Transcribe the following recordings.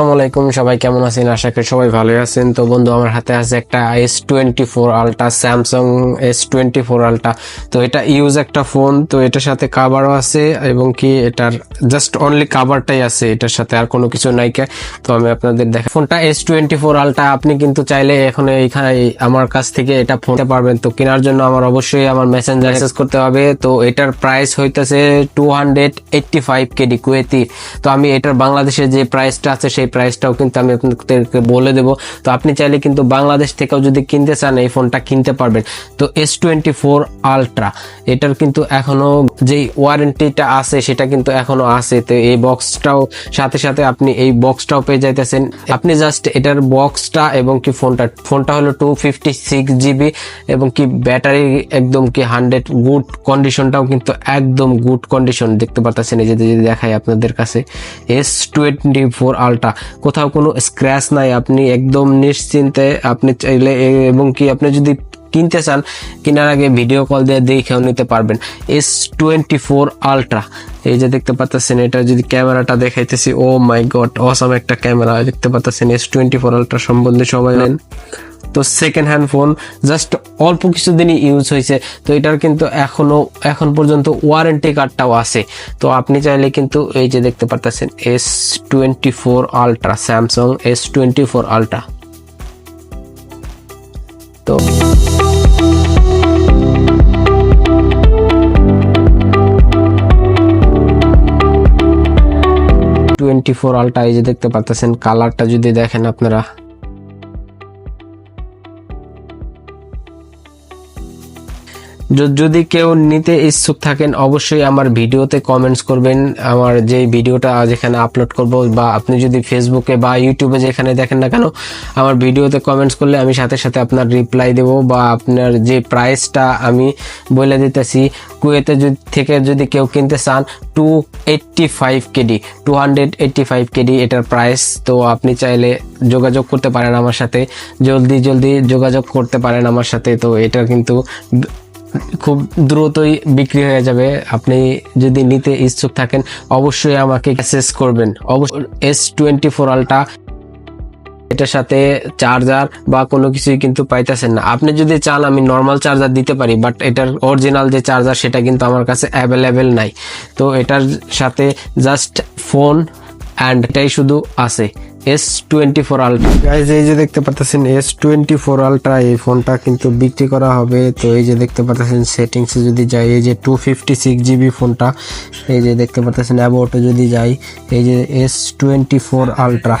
আসসালামু আলাইকুম, সবাই কেমন আছেন? আশা করি সবাই ভালো আছেন। তো বন্ধু, আমার হাতে আছে একটা S24 ultra, Samsung S24 ultra. তো এটা ইউজ একটা ফোন, তো এটার সাথে কাভারও আছে এবং কি এটার জাস্ট অনলি কাভারটাই আছে, এটার সাথে আর কোনো কিছু নাই। তো আমি আপনাদের দেখা ফোনটা S24 আলট্রা আপনি কিন্তু চাইলে এখন এইখানে আমার কাছ থেকে এটা ফোন নিতে পারবেন। তো কেনার জন্য আমার অবশ্যই আমার মেসেঞ্জার মেসেজ করতে হবে। তো এটার প্রাইস হইতেছে 285 কেডি কুয়েতি। তো আমি এটার বাংলাদেশে যে প্রাইসটা আছে সেই প্রাইসটাও কিন্তু আমি আপনাদেরকে বলে দেব। তো আপনি চাইলে কিন্তু বাংলাদেশ থেকেও যদি কিনতে চান এই ফোনটা কিনতে পারবেন। তো S24 আলট্রা এটার কিন্তু এখনো যেই ওয়ারেন্টিটা আছে সেটা কিন্তু এখনো আছে। তো এই বক্সটাও সাথে সাথে আপনি এই বক্সটাও পেয়ে যাইতেছেন। আপনি জাস্ট এটার বক্সটা এবং কি ফোনটা হলো 256 জিবি এবং কি ব্যাটারি একদম কি 100 গুড কন্ডিশনটাও কিন্তু একদম গুড কন্ডিশন দেখতে পারতেছেন। এই যে যদি দেখাই আপনাদের কাছে S24 আলট্রা, কোথাও কোনো স্ক্র্যাচ নাই। আপনি একদম নিশ্চিন্তে আপনি চাইলে এবং কি আপনি যদি কিনতে চান কেনার আগে ভিডিও কল দিয়ে দেখেও নিতে পারবেন। S24 আলট্রা এই যে দেখতে পাচ্ছেন, এটা যদি ক্যামেরাটা দেখাইতেছি, ও মাই গড অসাম একটা ক্যামেরা দেখতে পাচ্ছেন। S24 আলট্রা সম্বন্ধে সবাই জানেন। তো সেকেন্ড হ্যান্ড ফোন, জাস্ট অল্প কিছুদিনই ইউজ হয়েছে। তো এটার কিন্তু এখন পর্যন্ত ওয়ারেন্টি কার্ডটাও আছে। তো আপনি চাইলে কিন্তু এই যে দেখতে পাচ্ছেন S24 ultra, Samsung S24 ultra. তো 24 আলট্রা এই যে দেখতে পাচ্ছেন, কালারটা যদি দেখেন আপনারা, যদি কেউ নিতে ইচ্ছুক থাকেন অবশ্যই আমার ভিডিওতে কমেন্টস করবেন। আমার যে ভিডিওটা যেখানে আপলোড করব বা আপনি যদি ফেসবুকে বা ইউটিউবে যেখানে দেখেন না কেন, আমার ভিডিওতে কমেন্টস করলে আমি সাথে সাথে আপনার রিপ্লাই দেব বা আপনার যে প্রাইসটা আমি বলে দিতেছি। কুয়েতে থেকে যদি কেউ কিনতে চান 285 কেডি 285 কেডি এটার প্রাইস। তো আপনি চাইলে যোগাযোগ করতে পারেন আমার সাথে, জলদি যোগাযোগ করতে পারেন আমার সাথে। তো এটা কিন্তু খুব দ্রুতই বিক্রি হয়ে যাবে। আপনি যদি নিতে ইচ্ছুক থাকেন অবশ্যই আমাকে মেসেজ করবেন। অবশ্যই S24 আলট্রা এটার সাথে চার্জার বা কোনো কিছুই কিন্তু পাইতেছেন না। আপনি যদি চান আমি নর্মাল চার্জার দিতে পারি, বাট এটার অরিজিনাল যে চার্জার সেটা কিন্তু আমার কাছে অ্যাভেলেবেল নাই। তো এটার সাথে জাস্ট ফোন অ্যান্ড এটাই শুধু আছে, S24 আলট্রা। গাইজ এই যে দেখতে পাচ্ছেন S24 আলট্রা, এই ফোনটা কিন্তু বিক্রি করা হবে। তো এই যে দেখতে পাচ্ছেন সেটিংসে যদি যাই, এই যে 256 জিবি ফোনটা, এই যে দেখতে পাচ্ছেন অ্যাবাউটে যদি যাই, এই যে S24 আলট্রা,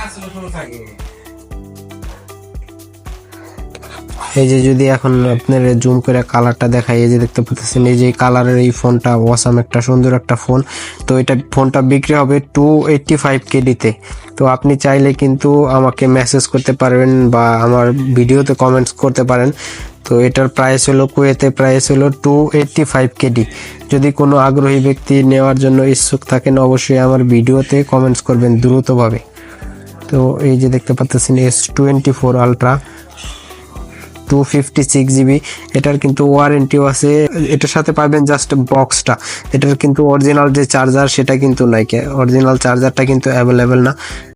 এই যে যদি এখন আপনার জুম করে কালারটা দেখাই, এই যে দেখতে পাচ্ছেন এই যে কালারের এই ফোনটা ওয়াসাম একটা সুন্দর একটা ফোন। তো এটা ফোনটা বিক্রি হবে 285 কেডিতে। তো আপনি চাইলে কিন্তু আমাকে মেসেজ করতে পারবেন বা আমার ভিডিওতে কমেন্টস করতে পারেন। তো এটার প্রাইস হলো কুয়েতে প্রাইস হলো 285 কেডি। যদি কোনো আগ্রহী ব্যক্তি নেওয়ার জন্য ইচ্ছুক থাকেন অবশ্যই আমার ভিডিওতে কমেন্টস করবেন দ্রুতভাবে। তো এই যে দেখতে পাচ্ছেন S24 আলট্রা 256 জিবি, এটার কিন্তু ওয়ারেন্টিও আছে। এটার সাথে পাবেন জাস্ট বক্সটা, এটার কিন্তু অরিজিনাল যে চার্জার সেটা কিন্তু নাই, অরিজিনাল চার্জারটা কিন্তু অ্যাভেলেবেল না।